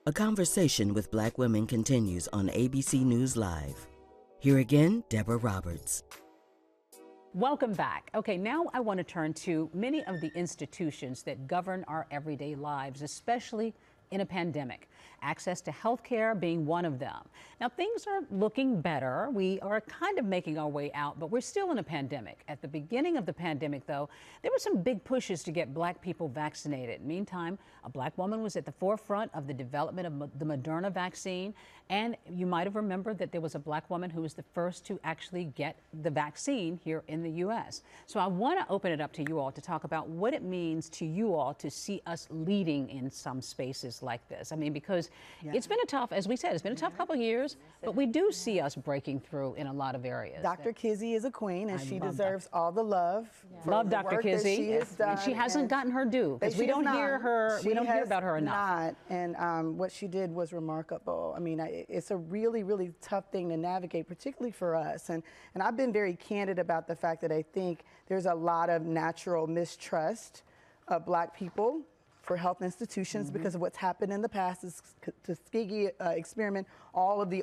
A conversation with Black women continues on ABC News Live. Here again, Deborah Roberts. Welcome back. Okay, now I want to turn to many of the institutions that govern our everyday lives, especially in a pandemic. Access to health care being one of them. Now, things are looking better. We are kind of making our way out, but we're still in a pandemic. At the beginning of the pandemic, though, there were some big pushes to get Black people vaccinated. Meantime, a Black woman was at the forefront of the development of the Moderna vaccine. And you might have remembered that there was a Black woman who was the first to actually get the vaccine here in the U.S. So I want to open it up to you all to talk about what it means to you all to see us leading in some spaces like this. I mean, because it's been a tough, as we said, it's been a tough couple of years, but we do see us breaking through in a lot of areas. Dr. Kizzy is a queen, and she deserves all the love. Love Dr. Kizzy. She hasn't gotten her due, because we don't hear her, we don't hear about her enough. And what she did was remarkable. I mean, it's a really, really tough thing to navigate, particularly for us. And I've been very candid about the fact that I think there's a lot of natural mistrust of Black people for health institutions because of what's happened in the past, this Tuskegee experiment, all of the,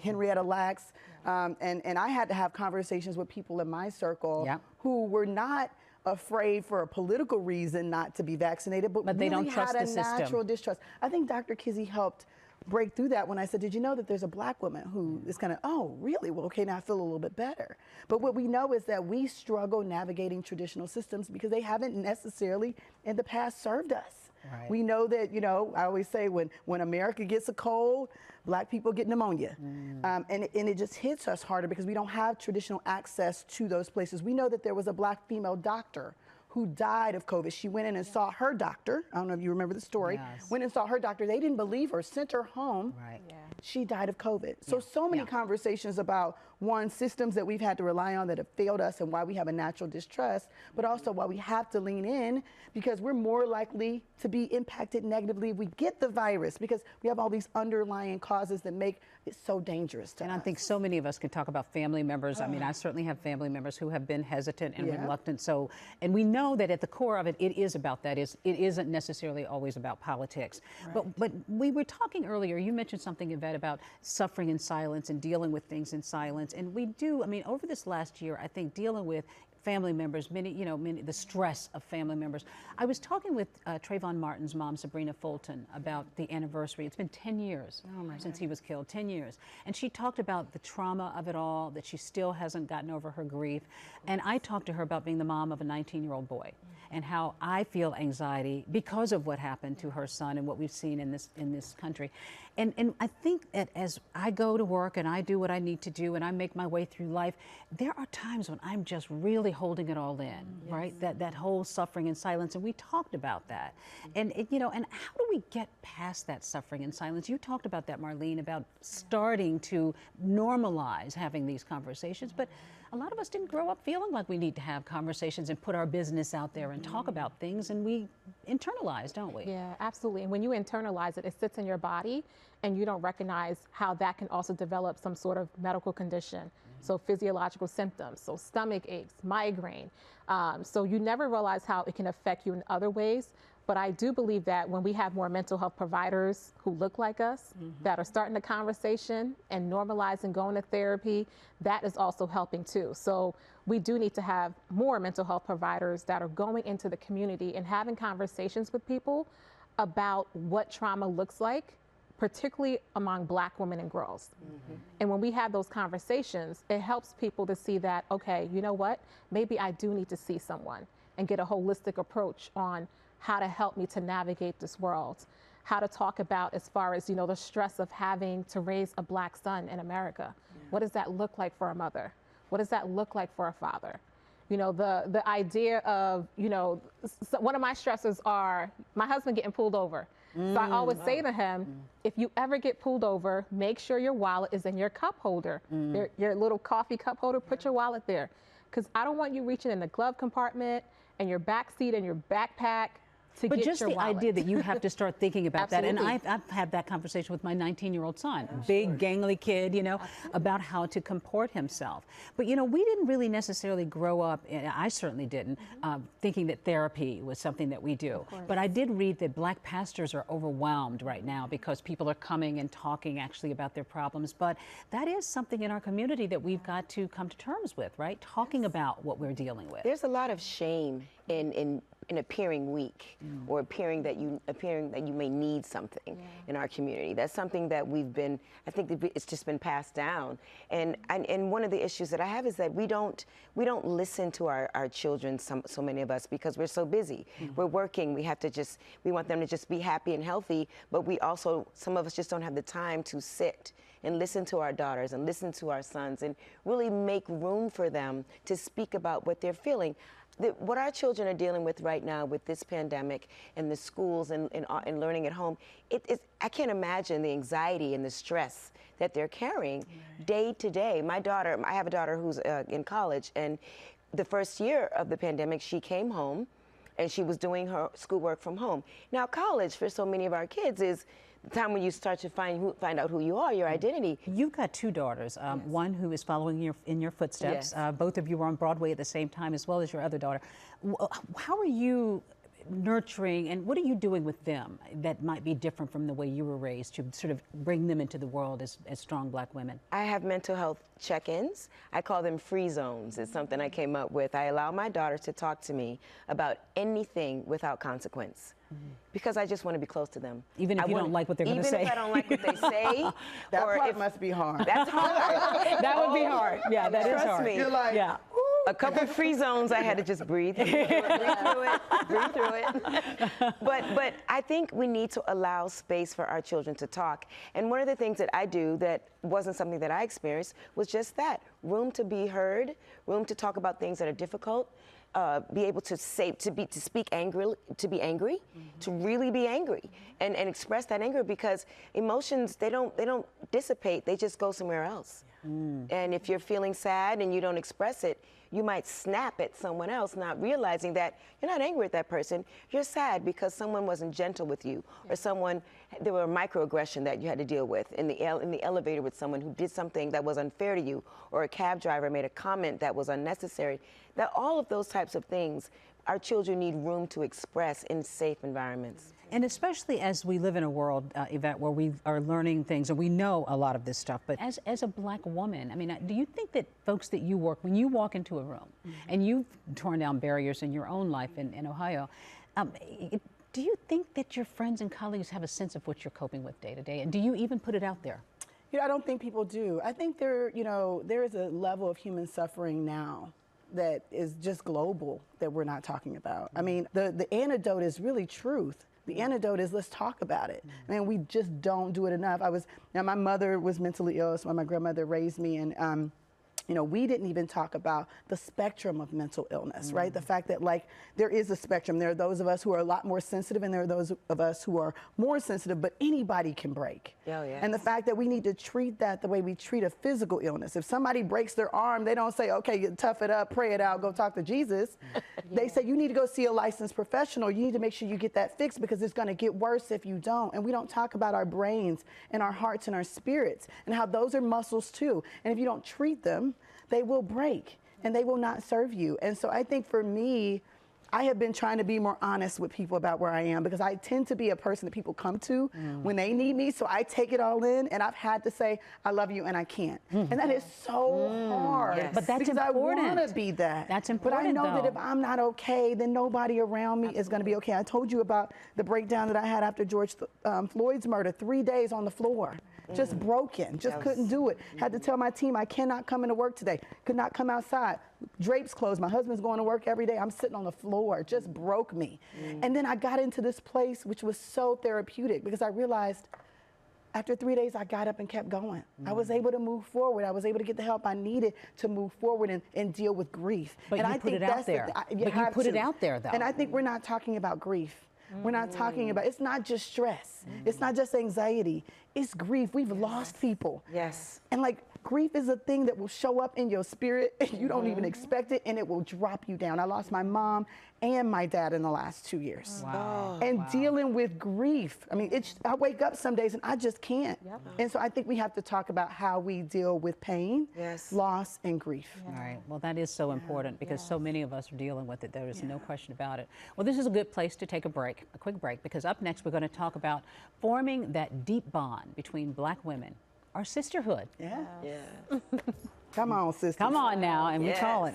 Henrietta Lacks. And I had to have conversations with people in my circle who were not afraid for a political reason not to be vaccinated, but they really don't trust had the a system. natural distrust. I think Dr. Kizzy helped break through that when I said, did you know that there's a Black woman who is kind of, oh, really? Well, okay, now I feel a little bit better. But what we know is that we struggle navigating traditional systems because they haven't necessarily in the past served us. Right. We know that, I always say when America gets a cold, Black people get pneumonia. And it just hits us harder because we don't have traditional access to those places. We know that there was a Black female doctor who died of COVID. She went in and saw her doctor. I don't know if you remember the story. Yes. Went and saw her doctor. They didn't believe her, sent her home. Right. Yeah. She died of COVID. So many conversations about, one, systems that we've had to rely on that have failed us and why we have a natural distrust, but also why we have to lean in because we're more likely to be impacted negatively if we get the virus because we have all these underlying causes that make it so dangerous to us. And I think so many of us can talk about family members. I mean, I certainly have family members who have been hesitant and reluctant. So, and we know that at the core of it, it is about that. It isn't necessarily always about politics. Right. But we were talking earlier, you mentioned something, Yvette, about suffering in silence and dealing with things in silence. And we do, I mean, over this last year, I think dealing with family members, the stress of family members. I was talking with Trayvon Martin's mom, Sabrina Fulton, about the anniversary. It's been 10 years since he was killed, 10 years. And she talked about the trauma of it all, that she still hasn't gotten over her grief. And I talked to her about being the mom of a 19-year-old boy and how I feel anxiety because of what happened to her son and what we've seen in this country. And I think that as I go to work and I do what I need to do and I make my way through life, there are times when I'm just really holding it all in, right? That whole suffering and silence, and we talked about that. And and how do we get past that suffering and silence? You talked about that, Marline, about starting to normalize having these conversations, but a lot of us didn't grow up feeling like we need to have conversations and put our business out there and talk about things, and we internalize, don't we? Yeah, absolutely. And when you internalize it, it sits in your body and you don't recognize how that can also develop some sort of medical condition. So physiological symptoms, so stomach aches, migraine. So you never realize how it can affect you in other ways. But I do believe that when we have more mental health providers who look like us, that are starting the conversation and normalizing going to therapy, that is also helping too. So we do need to have more mental health providers that are going into the community and having conversations with people about what trauma looks like, particularly among Black women and girls. And when we have those conversations, it helps people to see that, okay, you know what, maybe I do need to see someone and get a holistic approach on how to help me to navigate this world, how to talk about as far as, the stress of having to raise a Black son in America. What does that look like for a mother? What does that look like for a father? The idea of, one of my stresses are my husband getting pulled over. So I always say to him, if you ever get pulled over, make sure your wallet is in your cup holder, your little coffee cup holder, put your wallet there. Because I don't want you reaching in the glove compartment and your back seat and your backpack to but get just your the wallet. idea that you have to start thinking about that, and Absolutely. I've had that conversation with my 19-year-old son, big gangly kid, you know, about how to comport himself. But you know, we didn't really necessarily grow up, and I certainly didn't, thinking that therapy was something that we do. But I did read that black pastors are overwhelmed right now because people are coming and talking actually about their problems. But that is something in our community that we've got to come to terms with, right? Talking about what we're dealing with. There's a lot of shame in appearing weak or appearing that you may need something in our community. That's something that we've been, I think it's just been passed down. And one of the issues that I have is that we don't listen to our children, so many of us, because we're so busy. We're working, we want them to just be happy and healthy, but we also, some of us just don't have the time to sit and listen to our daughters and listen to our sons and really make room for them to speak about what they're feeling. What our children are dealing with right now with this pandemic and the schools and learning at home, I can't imagine the anxiety and the stress that they're carrying day to day. I have a daughter who's in college, and the first year of the pandemic, she came home and she was doing her schoolwork from home. Now, college for so many of our kids is the time when you start to find out who you are, your identity. You've got two daughters, one who is following in your footsteps. Yes. Both of you were on Broadway at the same time, as well as your other daughter. How are you nurturing, and what are you doing with them that might be different from the way you were raised to sort of bring them into the world as strong black women? I have mental health check-ins. I call them free zones. It's something I came up with. I allow my daughters to talk to me about anything without consequence. Because I just want to be close to them. Even if you don't like what they're going to say. Even if I don't like what they say. That or part if must be hard. That's hard. That would be hard. Yeah, that is Trust hard. me. You're like, Yeah. A couple of free zones, I had to just breathe through it. But I think we need to allow space for our children to talk. And one of the things that I do that wasn't something that I experienced was just that. Room to be heard, room to talk about things that are difficult, be able to say, to speak angrily, to be angry, to really be angry, and express that anger, because emotions, they don't dissipate, they just go somewhere else. And if you're feeling sad and you don't express it, you might snap at someone else, not realizing that you're not angry at that person. You're sad because someone wasn't gentle with you, or there were a microaggression that you had to deal with in the elevator with someone who did something that was unfair to you, or a cab driver made a comment that was unnecessary. That all of those types of things, our children need room to express in safe environments. And especially as we live in a world, Yvette, where we are learning things and we know a lot of this stuff, but as a black woman, I mean, do you think that folks that you work, when you walk into a room and you've torn down barriers in your own life in Ohio, do you think that your friends and colleagues have a sense of what you're coping with day to day? And do you even put it out there? You know, I don't think people do. I think there is a level of human suffering now that is just global that we're not talking about. I mean, the antidote is really truth. The antidote is, let's talk about it. I mean, we just don't do it enough. My mother was mentally ill, so my grandmother raised me, and we didn't even talk about the spectrum of mental illness, right? The fact that, like, there is a spectrum. There are those of us who are a lot more sensitive, and there are those of us who are more sensitive, but anybody can break. Oh, yeah. And the fact that we need to treat that the way we treat a physical illness. If somebody breaks their arm, they don't say, okay, tough it up, pray it out, go talk to Jesus. They say, you need to go see a licensed professional. You need to make sure you get that fixed, because it's going to get worse if you don't. And we don't talk about our brains and our hearts and our spirits and how those are muscles too. And if you don't treat them, they will break and they will not serve you. And so I think for me, I have been trying to be more honest with people about where I am, because I tend to be a person that people come to when they need me. So I take it all in, and I've had to say, I love you, and I can't. And that is so hard. Yes. But that's because important. I want to be that. That's But I important, know that though. if I'm not okay, then nobody around me is going to be okay. I told you about the breakdown that I had after George Floyd's murder, 3 days on the floor. Just broken, just couldn't do it. Had to tell my team I cannot come into work today, could not come outside. Drapes closed, my husband's going to work every day, I'm sitting on the floor, it just broke me. And then I got into this place which was so therapeutic, because I realized after 3 days I got up and kept going. I was able to move forward, I was able to get the help I needed to move forward and deal with grief. But and you I put think it out that's there. You But you have put it to. out there, though. And I think we're not talking about grief. We're not talking about, it's not just stress. It's not just anxiety. It's grief. We've lost people. Yes. And like, grief is a thing that will show up in your spirit and you don't even expect it, and it will drop you down. I lost my mom and my dad in the last 2 years. Wow. And dealing with grief, I mean, I wake up some days and I just can't. And so I think we have to talk about how we deal with pain, loss, and grief. All right. Well, that is so important because so many of us are dealing with it. There is no question about it. Well, this is a good place to take a quick break, because up next we're going to talk about forming that deep bond between Black women, our sisterhood. Come on, sister. Come on now, and we call it.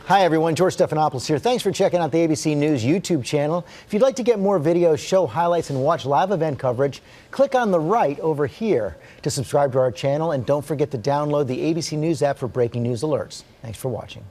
Hi everyone, George Stephanopoulos here. Thanks for checking out the ABC News YouTube channel. If you'd like to get more videos, show highlights, and watch live event coverage, click on the right over here to subscribe to our channel, and don't forget to download the ABC News app for breaking news alerts. Thanks for watching.